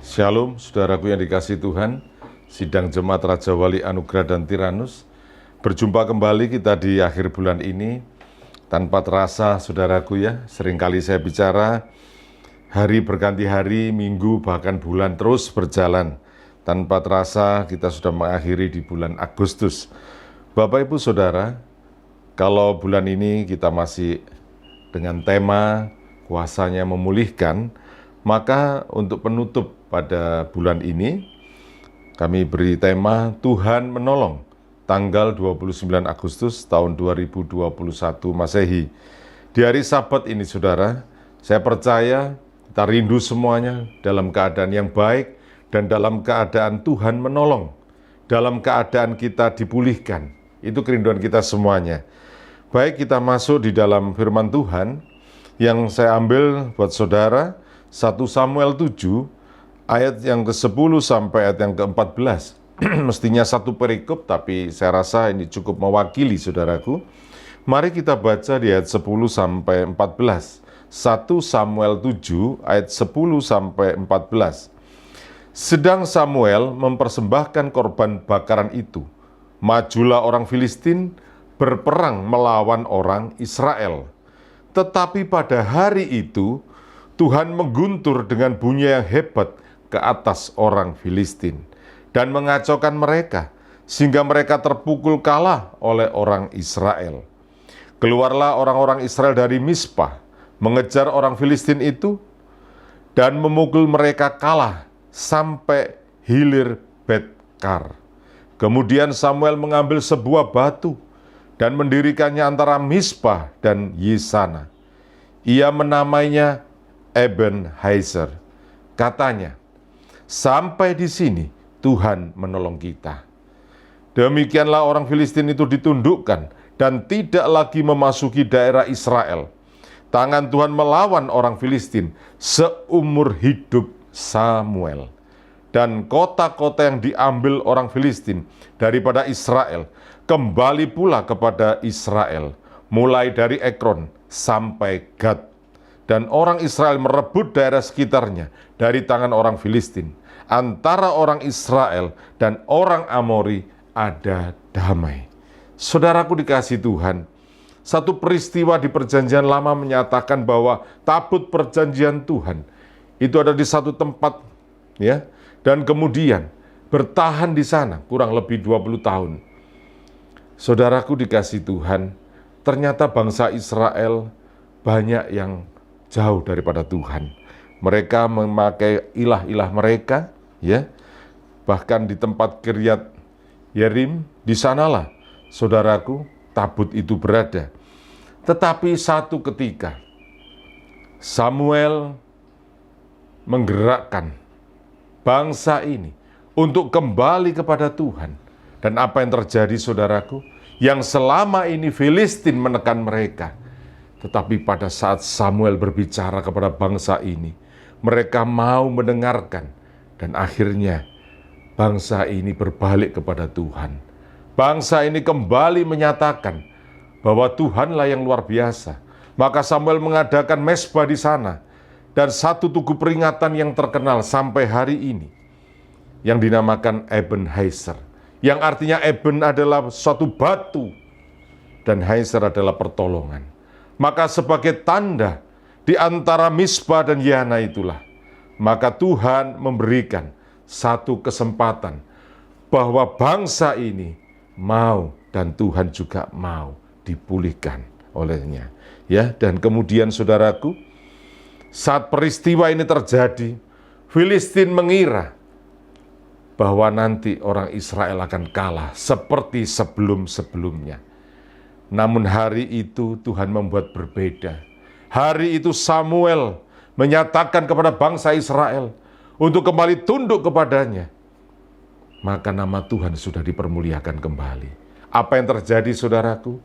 Shalom, saudaraku yang dikasihi Tuhan, sidang Jemaat Raja Wali Anugerah dan Tiranus. Berjumpa kembali kita di akhir bulan ini. Tanpa terasa, saudaraku ya, seringkali saya bicara, hari berganti hari, minggu, bahkan bulan terus berjalan. Tanpa terasa, kita sudah mengakhiri di bulan Agustus. Bapak, Ibu, Saudara, kalau bulan ini kita masih dengan tema kuasanya memulihkan, maka untuk penutup pada bulan ini, kami beri tema Tuhan Menolong, tanggal 29 Agustus tahun 2021 Masehi. Di hari Sabat ini, saudara, saya percaya kita rindu semuanya dalam keadaan yang baik dan dalam keadaan Tuhan menolong, dalam keadaan kita dipulihkan. Itu kerinduan kita semuanya. Baik, kita masuk di dalam firman Tuhan yang saya ambil buat saudara, 1 Samuel 7, ayat yang ke-10 sampai ayat yang ke-14. Mestinya satu perikop, tapi saya rasa ini cukup mewakili saudaraku. Mari kita baca di ayat 10 sampai 14. 1 Samuel 7, ayat 10 sampai 14. Sedang Samuel mempersembahkan korban bakaran itu, majulah orang Filistin berperang melawan orang Israel. Tetapi pada hari itu, Tuhan mengguntur dengan bunyi yang hebat ke atas orang Filistin dan mengacaukan mereka, sehingga mereka terpukul kalah oleh orang Israel. Keluarlah orang-orang Israel dari Mizpah, mengejar orang Filistin itu, dan memukul mereka kalah sampai hilir Bet-kar. Kemudian Samuel mengambil sebuah batu dan mendirikannya antara Mizpah dan Yisana. Ia menamainya Eben-Haizer. Katanya, sampai di sini Tuhan menolong kita. Demikianlah orang Filistin itu ditundukkan dan tidak lagi memasuki daerah Israel. Tangan Tuhan melawan orang Filistin seumur hidup Samuel. Dan kota-kota yang diambil orang Filistin daripada Israel kembali pula kepada Israel, mulai dari Ekron sampai Gad. Dan orang Israel merebut daerah sekitarnya dari tangan orang Filistin. Antara orang Israel dan orang Amori ada damai. Saudaraku dikasihi Tuhan, satu peristiwa di Perjanjian Lama menyatakan bahwa tabut perjanjian Tuhan itu ada di satu tempat, ya, dan kemudian bertahan di sana kurang lebih 20 tahun. Saudaraku dikasihi Tuhan, ternyata bangsa Israel banyak yang jauh daripada Tuhan. Mereka memakai ilah-ilah mereka, ya. Bahkan di tempat Kiryat Yerim, di sanalah, saudaraku, tabut itu berada. Tetapi satu ketika, Samuel menggerakkan bangsa ini untuk kembali kepada Tuhan. Dan apa yang terjadi, saudaraku? Yang selama ini Filistin menekan mereka. Tetapi pada saat Samuel berbicara kepada bangsa ini, mereka mau mendengarkan. Dan akhirnya bangsa ini berbalik kepada Tuhan. Bangsa ini kembali menyatakan bahwa Tuhanlah yang luar biasa. Maka Samuel mengadakan mezbah di sana. Dan satu tugu peringatan yang terkenal sampai hari ini, yang dinamakan Eben-Haizer. Yang artinya Eben adalah suatu batu, dan Haizer adalah pertolongan. Maka sebagai tanda di antara Mizpah dan Yana itulah, maka Tuhan memberikan satu kesempatan bahwa bangsa ini mau dan Tuhan juga mau dipulihkan olehnya. Ya, dan kemudian saudaraku, saat peristiwa ini terjadi, Filistin mengira bahwa nanti orang Israel akan kalah seperti sebelum-sebelumnya. Namun hari itu Tuhan membuat berbeda. Hari itu Samuel menyatakan kepada bangsa Israel untuk kembali tunduk kepadanya. Maka nama Tuhan sudah dipermuliakan kembali. Apa yang terjadi, saudaraku?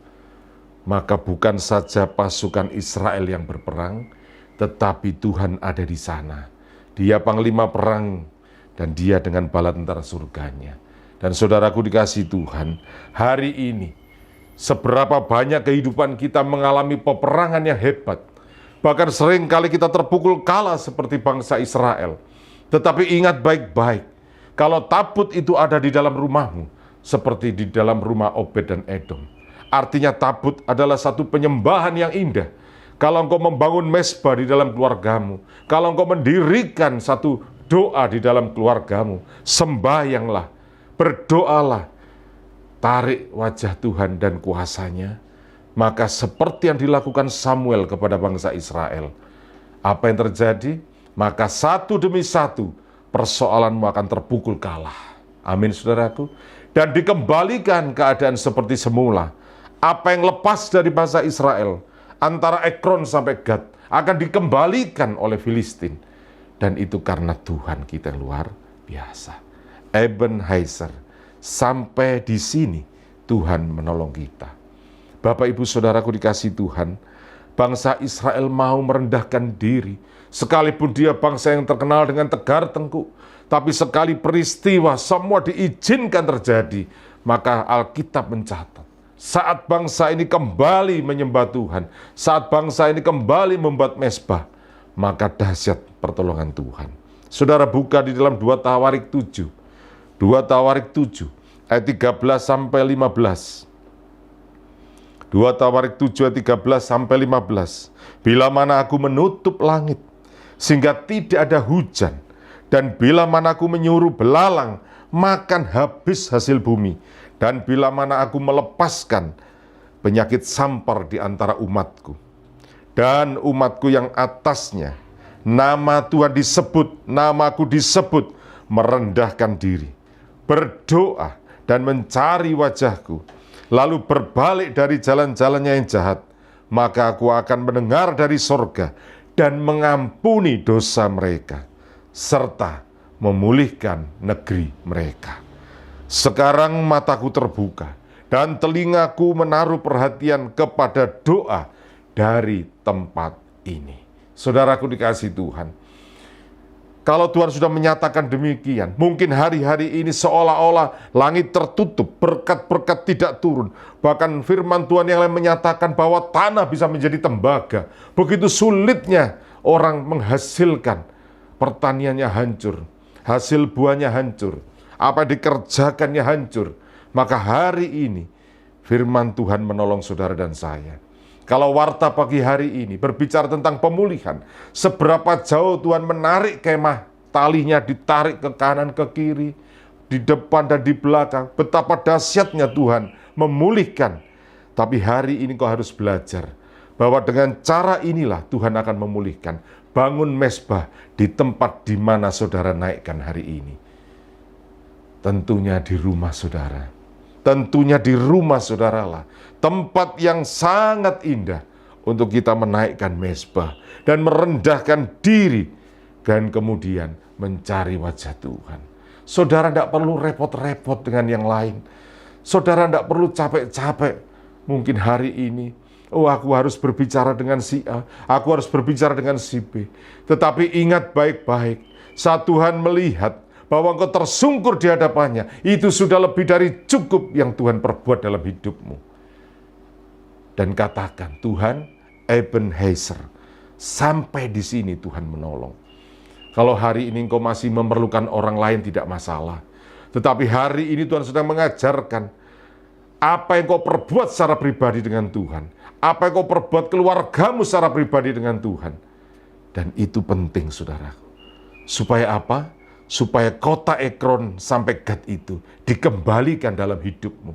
Maka bukan saja pasukan Israel yang berperang, tetapi Tuhan ada di sana. Dia panglima perang dan dia dengan bala tentara surganya. Dan saudaraku dikasihi Tuhan, hari ini seberapa banyak kehidupan kita mengalami peperangan yang hebat. Bahkan sering kali kita terpukul kalah seperti bangsa Israel. Tetapi ingat baik-baik, kalau tabut itu ada di dalam rumahmu, seperti di dalam rumah Obed dan Edom. Artinya tabut adalah satu penyembahan yang indah. Kalau engkau membangun mezbah di dalam keluargamu, kalau engkau mendirikan satu doa di dalam keluargamu, sembahyanglah, berdoalah, tarik wajah Tuhan dan kuasanya, maka seperti yang dilakukan Samuel kepada bangsa Israel, apa yang terjadi? Maka satu demi satu persoalanmu akan terpukul kalah. Amin, saudaraku. Dan dikembalikan keadaan seperti semula. Apa yang lepas dari bangsa Israel, antara Ekron sampai Gad, akan dikembalikan oleh Filistin. Dan itu karena Tuhan kita yang luar biasa. Ebenezer, sampai di sini Tuhan menolong kita. Bapak, Ibu, Saudaraku dikasih Tuhan, bangsa Israel mau merendahkan diri, sekalipun dia bangsa yang terkenal dengan tegar tengkuk, tapi sekali peristiwa semua diizinkan terjadi, maka Alkitab mencatat, saat bangsa ini kembali menyembah Tuhan, saat bangsa ini kembali membuat mezbah, maka dahsyat pertolongan Tuhan. Saudara buka di dalam 2 Tawarik 7, 2 Tawarik 7, ayat 13 sampai 15. 2 Tawarik 7 ayat 13 sampai 15. Bila mana aku menutup langit sehingga tidak ada hujan, dan bila mana aku menyuruh belalang makan habis hasil bumi, dan bila mana aku melepaskan penyakit sampar di antara umatku, dan umatku yang atasnya nama Tuhan disebut, namaku disebut, merendahkan diri, berdoa dan mencari wajahku, lalu berbalik dari jalan-jalannya yang jahat, maka aku akan mendengar dari sorga dan mengampuni dosa mereka, serta memulihkan negeri mereka. Sekarang mataku terbuka dan telingaku menaruh perhatian kepada doa dari tempat ini. Saudaraku dikasih Tuhan, kalau Tuhan sudah menyatakan demikian, mungkin hari-hari ini seolah-olah langit tertutup, berkat-berkat tidak turun. Bahkan firman Tuhan yang lain menyatakan bahwa tanah bisa menjadi tembaga. Begitu sulitnya orang menghasilkan, pertaniannya hancur, hasil buahnya hancur, apa yang dikerjakannya hancur. Maka hari ini firman Tuhan menolong saudara dan saya. Kalau warta pagi hari ini berbicara tentang pemulihan, seberapa jauh Tuhan menarik kemah, talinya ditarik ke kanan ke kiri, di depan dan di belakang, betapa dahsyatnya Tuhan memulihkan. Tapi hari ini kau harus belajar bahwa dengan cara inilah Tuhan akan memulihkan. Bangun mezbah di tempat di mana saudara naikkan hari ini. Tentunya di rumah saudara. Tentunya di rumah saudaralah tempat yang sangat indah untuk kita menaikkan mezbah dan merendahkan diri dan kemudian mencari wajah Tuhan. Saudara tidak perlu repot-repot dengan yang lain. Saudara tidak perlu capek-capek. Mungkin hari ini, aku harus berbicara dengan si A, aku harus berbicara dengan si B. Tetapi ingat baik-baik, saat Tuhan melihat bahwa engkau tersungkur di hadapannya, itu sudah lebih dari cukup yang Tuhan perbuat dalam hidupmu. Dan katakan, Tuhan, Ebenezer, sampai di sini Tuhan menolong. Kalau hari ini engkau masih memerlukan orang lain tidak masalah. Tetapi hari ini Tuhan sedang mengajarkan apa yang kau perbuat secara pribadi dengan Tuhan. Apa yang kau perbuat keluargamu secara pribadi dengan Tuhan. Dan itu penting, saudaraku. Supaya apa? Supaya kota Ekron sampai Gad itu dikembalikan dalam hidupmu.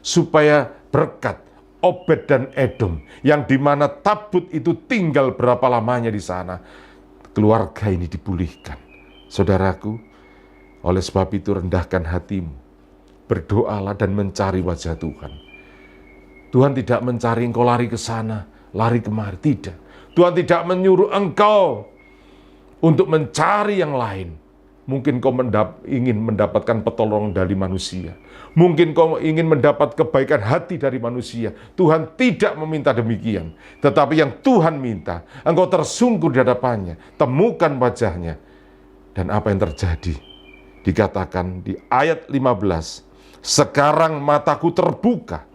Supaya berkat Obed dan Edom, yang dimana tabut itu tinggal berapa lamanya di sana, keluarga ini dipulihkan. Saudaraku, oleh sebab itu rendahkan hatimu, berdoalah dan mencari wajah Tuhan. Tuhan tidak mencari engkau lari ke sana, lari kemari, tidak. Tuhan tidak menyuruh engkau untuk mencari yang lain. Mungkin kau ingin mendapatkan pertolongan dari manusia. Mungkin kau ingin mendapat kebaikan hati dari manusia. Tuhan tidak meminta demikian. Tetapi yang Tuhan minta, engkau tersungkur di hadapannya, temukan wajahnya. Dan apa yang terjadi? Dikatakan di ayat 15, sekarang mataku terbuka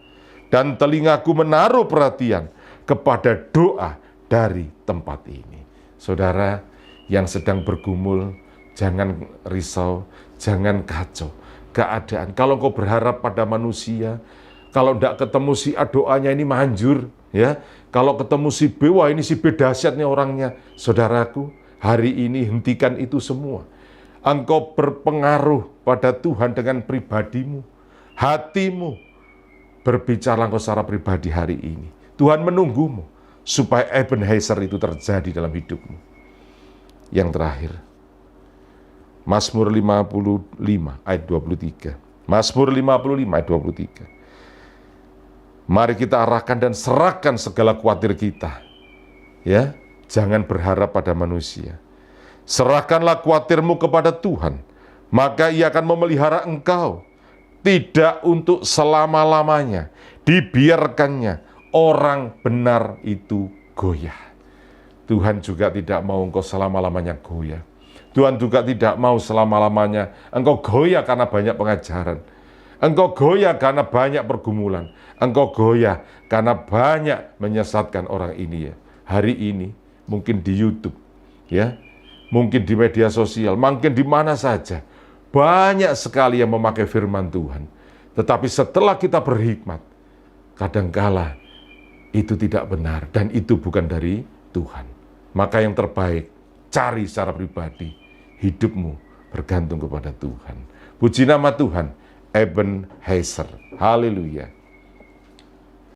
dan telingaku menaruh perhatian kepada doa dari tempat ini. Saudara yang sedang bergumul, Jangan risau, jangan kacau keadaan. Kalau engkau berharap pada manusia, kalau tidak ketemu si A doanya ini manjur, ya. Kalau ketemu si B, wah ini si B dahsyatnya orangnya. Saudaraku, hari ini hentikan itu semua. Engkau berpengaruh pada Tuhan dengan pribadimu, hatimu. Berbicara engkau secara pribadi hari ini. Tuhan menunggumu supaya Ebenezer itu terjadi dalam hidupmu. Yang terakhir, Mazmur 55 ayat 23. Mazmur 55 ayat 23. Mari kita arahkan dan serahkan segala khawatir kita. Ya, jangan berharap pada manusia. Serahkanlah khawatirmu kepada Tuhan, maka Ia akan memelihara engkau. Tidak untuk selama-lamanya, dibiarkannya orang benar itu goyah. Tuhan juga tidak mau engkau selama-lamanya goyah. Tuhan juga tidak mau selama-lamanya engkau goyah karena banyak pengajaran. Engkau goyah karena banyak pergumulan. Engkau goyah karena banyak menyesatkan orang ini ya. Hari ini mungkin di YouTube, ya, mungkin di media sosial, mungkin di mana saja. Banyak sekali yang memakai firman Tuhan. Tetapi setelah kita berhikmat, kadangkala itu tidak benar dan itu bukan dari Tuhan. Maka yang terbaik, cari secara pribadi. Hidupmu bergantung kepada Tuhan. Puji nama Tuhan, Ebenezer. Haleluya.